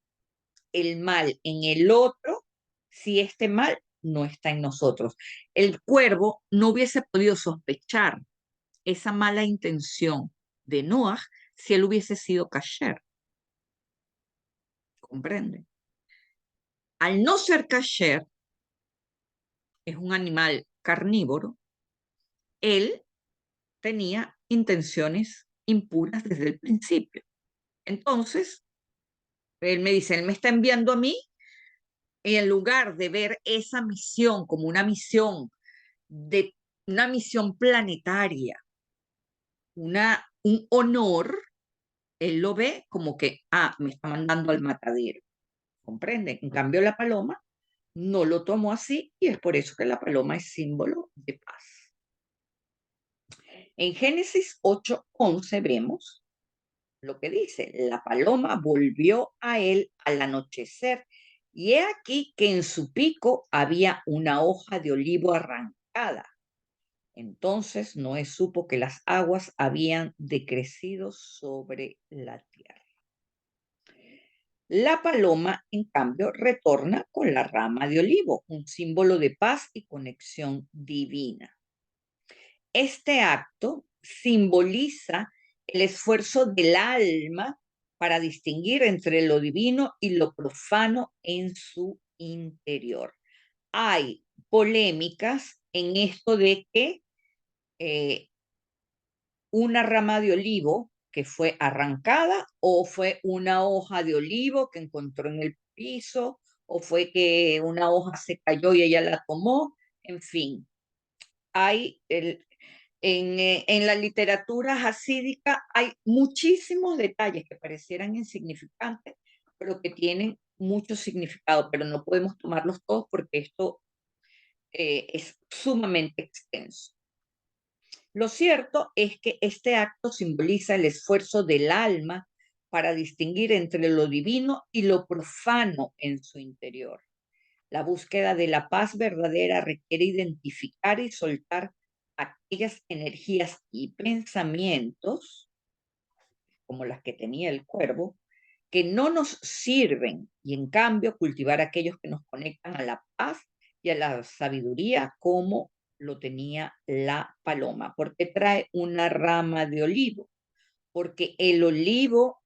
el mal en el otro si este mal no está en nosotros. El cuervo no hubiese podido sospechar esa mala intención de Noah si él hubiese sido kasher. ¿Comprende? Al no ser kasher, es un animal carnívoro, él tenía intenciones impuras desde el principio. Entonces, él me dice, él me está enviando a mí, y en lugar de ver esa misión como de una misión planetaria, un honor, él lo ve como que, me está mandando al matadero. ¿Comprende? En cambio, la paloma no lo tomó así y es por eso que la paloma es símbolo de paz. En Génesis 8:11 vemos lo que dice, la paloma volvió a él al anochecer y he aquí que en su pico había una hoja de olivo arrancada. Entonces Noé supo que las aguas habían decrecido sobre la tierra. La paloma, en cambio, retorna con la rama de olivo, un símbolo de paz y conexión divina. Este acto simboliza el esfuerzo del alma para distinguir entre lo divino y lo profano en su interior. Hay polémicas en esto de que una rama de olivo que fue arrancada o fue una hoja de olivo que encontró en el piso o fue que una hoja se cayó y ella la tomó, en fin. Hay en la literatura hasídica hay muchísimos detalles que parecieran insignificantes, pero que tienen mucho significado, pero no podemos tomarlos todos porque esto es sumamente extenso. Lo cierto es que este acto simboliza el esfuerzo del alma para distinguir entre lo divino y lo profano en su interior. La búsqueda de la paz verdadera requiere identificar y soltar aquellas energías y pensamientos, como las que tenía el cuervo, que no nos sirven y en cambio cultivar aquellos que nos conectan a la paz y a la sabiduría como lo tenía la paloma, porque trae una rama de olivo, porque el olivo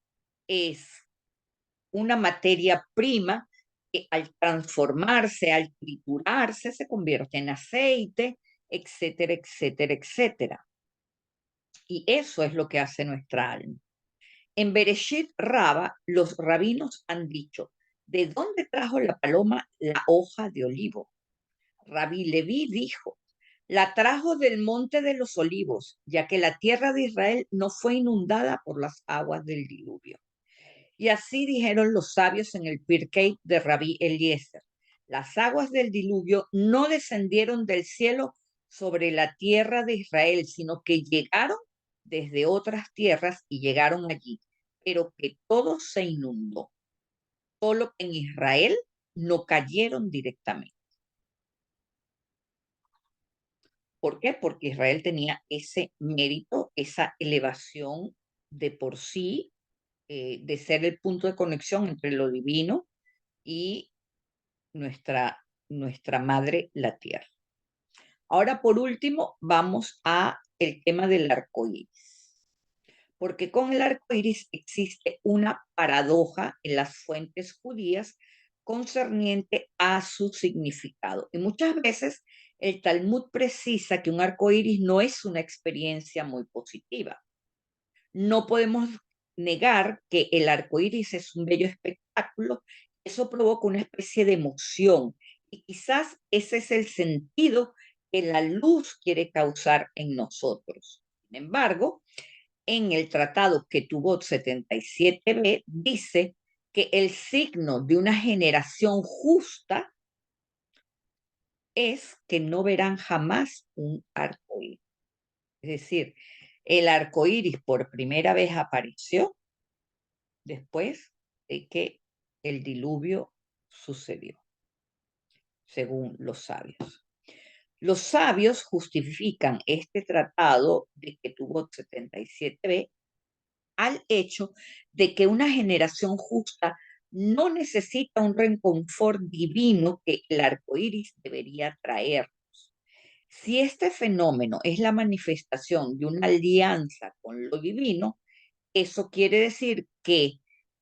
es una materia prima que al transformarse, al triturarse, se convierte en aceite, etcétera, etcétera, etcétera. Y eso es lo que hace nuestra alma. En Bereshit Rabba, los rabinos han dicho, ¿de dónde trajo la paloma la hoja de olivo? Rabí Leví dijo, la trajo del monte de los olivos, ya que la tierra de Israel no fue inundada por las aguas del diluvio. Y así dijeron los sabios en el Pirkei de Rabí Eliezer. Las aguas del diluvio no descendieron del cielo sobre la tierra de Israel, sino que llegaron desde otras tierras y llegaron allí, pero que todo se inundó. Solo que en Israel no cayeron directamente. ¿Por qué? Porque Israel tenía ese mérito, esa elevación de por sí, de ser el punto de conexión entre lo divino y nuestra madre, la tierra. Ahora, por último, vamos a el tema del arco iris, porque con el arco iris existe una paradoja en las fuentes judías concerniente a su significado. Y muchas veces el Talmud precisa que un arco iris no es una experiencia muy positiva. No podemos negar que el arco iris es un bello espectáculo, eso provoca una especie de emoción y quizás ese es el sentido que la luz quiere causar en nosotros. Sin embargo, en el tratado Ketubot 77b dice que el signo de una generación justa es que no verán jamás un arco iris. Es decir, el arco iris por primera vez apareció después de que el diluvio sucedió, según los sabios. Los sabios justifican este tratado de Ketubot 77b al hecho de que una generación justa no necesita un reconfort divino que el arco iris debería traer. Si este fenómeno es la manifestación de una alianza con lo divino, eso quiere decir que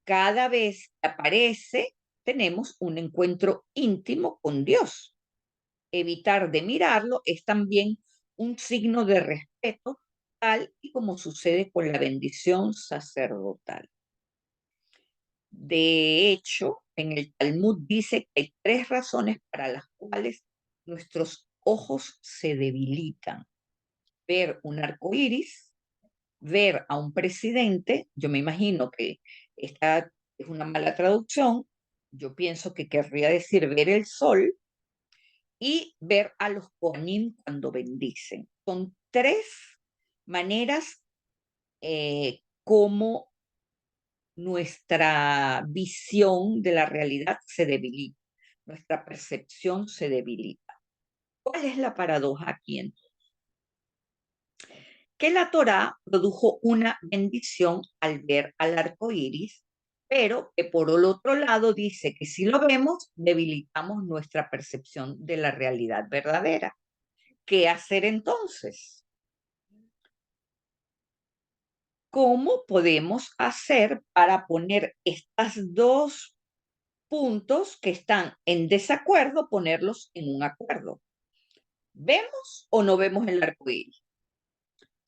cada vez que aparece, tenemos un encuentro íntimo con Dios. Evitar de mirarlo es también un signo de respeto, tal y como sucede con la bendición sacerdotal. De hecho, en el Talmud dice que hay 3 razones para las cuales nuestros ojos se debilitan. Ver un arco iris, ver a un presidente, yo me imagino que esta es una mala traducción, yo pienso que querría decir ver el sol y ver a los Kohanim cuando bendicen. Son 3 maneras como nuestra visión de la realidad se debilita, nuestra percepción se debilita. ¿Cuál es la paradoja aquí entonces? Que la Torá produjo una bendición al ver al arco iris, pero que por el otro lado dice que si lo vemos, debilitamos nuestra percepción de la realidad verdadera. ¿Qué hacer entonces? ¿Cómo podemos hacer para poner estas 2 puntos que están en desacuerdo, ponerlos en un acuerdo? ¿Vemos o no vemos el arco iris?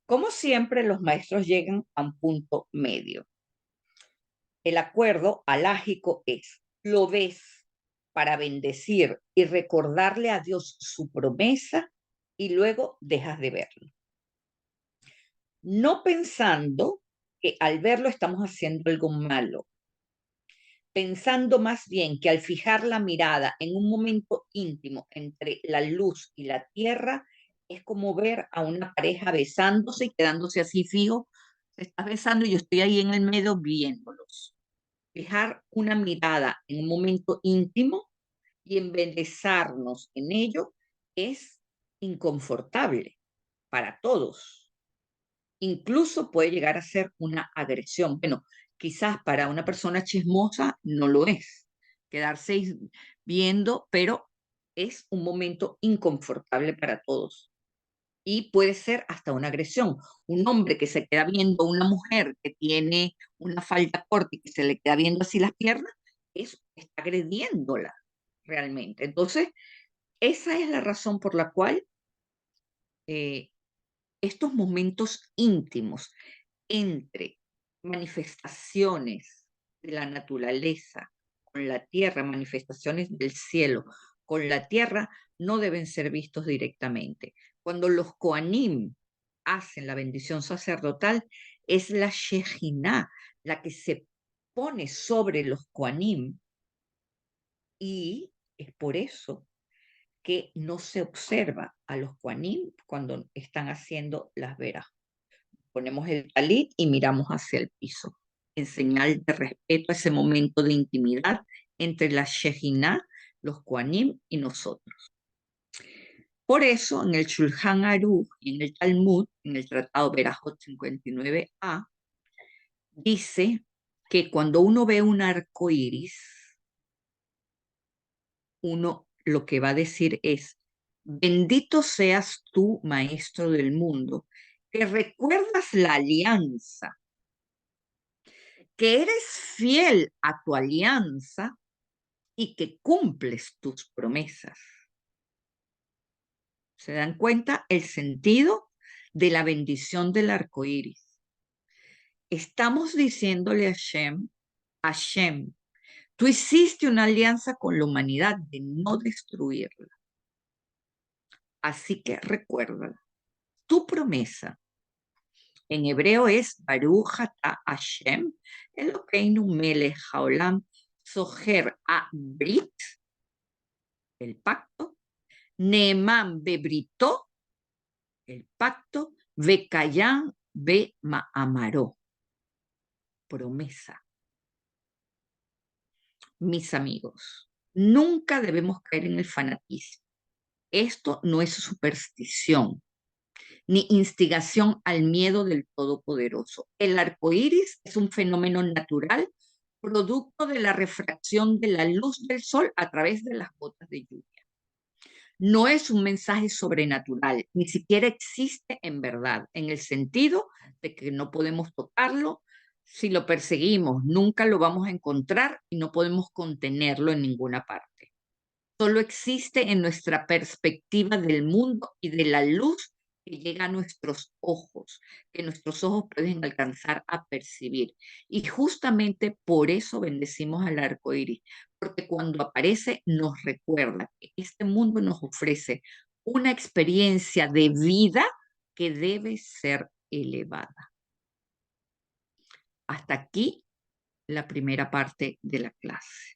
Como siempre, los maestros llegan a un punto medio. El acuerdo alágico es, lo ves para bendecir y recordarle a Dios su promesa y luego dejas de verlo. No pensando que al verlo estamos haciendo algo malo, pensando más bien que al fijar la mirada en un momento íntimo entre la luz y la tierra, es como ver a una pareja besándose y quedándose así fijo, se está besando y yo estoy ahí en el medio viéndolos. Fijar una mirada en un momento íntimo y embelezarnos en ello es inconfortable para todos. Incluso puede llegar a ser una agresión. Bueno, quizás para una persona chismosa no lo es, quedarse viendo, pero es un momento inconfortable para todos. Y puede ser hasta una agresión. Un hombre que se queda viendo a una mujer que tiene una falda corta y que se le queda viendo así las piernas, eso está agrediéndola realmente. Entonces, esa es la razón por la cual eh, estos momentos íntimos entre manifestaciones de la naturaleza con la tierra, manifestaciones del cielo con la tierra, no deben ser vistos directamente. Cuando los Kohanim hacen la bendición sacerdotal, es la Shejinah la que se pone sobre los Kohanim, y es por eso que no se observa a los Kohanim cuando están haciendo las veras. Ponemos el talit y miramos hacia el piso, en señal de respeto a ese momento de intimidad entre la Shejinah, los Kohanim y nosotros. Por eso, en el Shulchan Aruch y en el Talmud, en el Tratado Berajot 59a, dice que cuando uno ve un arco iris, uno lo que va a decir es: bendito seas tú, maestro del mundo, que recuerdas la alianza, que eres fiel a tu alianza y que cumples tus promesas. ¿Se dan cuenta el sentido de la bendición del arco iris? Estamos diciéndole a Hashem, tú hiciste una alianza con la humanidad de no destruirla. Así que recuerda, tu promesa en hebreo es Baruch Ata Hashem Elokeinu Melech Haolam Soher Brit, el pacto, Neeman Bebrito, el pacto, Vekayam Be Ma'amaró, promesa. Mis amigos, nunca debemos caer en el fanatismo. Esto no es superstición ni instigación al miedo del Todopoderoso. El arco iris es un fenómeno natural, producto de la refracción de la luz del sol a través de las gotas de lluvia. No es un mensaje sobrenatural, ni siquiera existe en verdad, en el sentido de que no podemos tocarlo. Si lo perseguimos, nunca lo vamos a encontrar y no podemos contenerlo en ninguna parte. Solo existe en nuestra perspectiva del mundo y de la luz que llega a nuestros ojos, que nuestros ojos pueden alcanzar a percibir. Y justamente por eso bendecimos al arco iris, porque cuando aparece nos recuerda que este mundo nos ofrece una experiencia de vida que debe ser elevada. Hasta aquí la primera parte de la clase.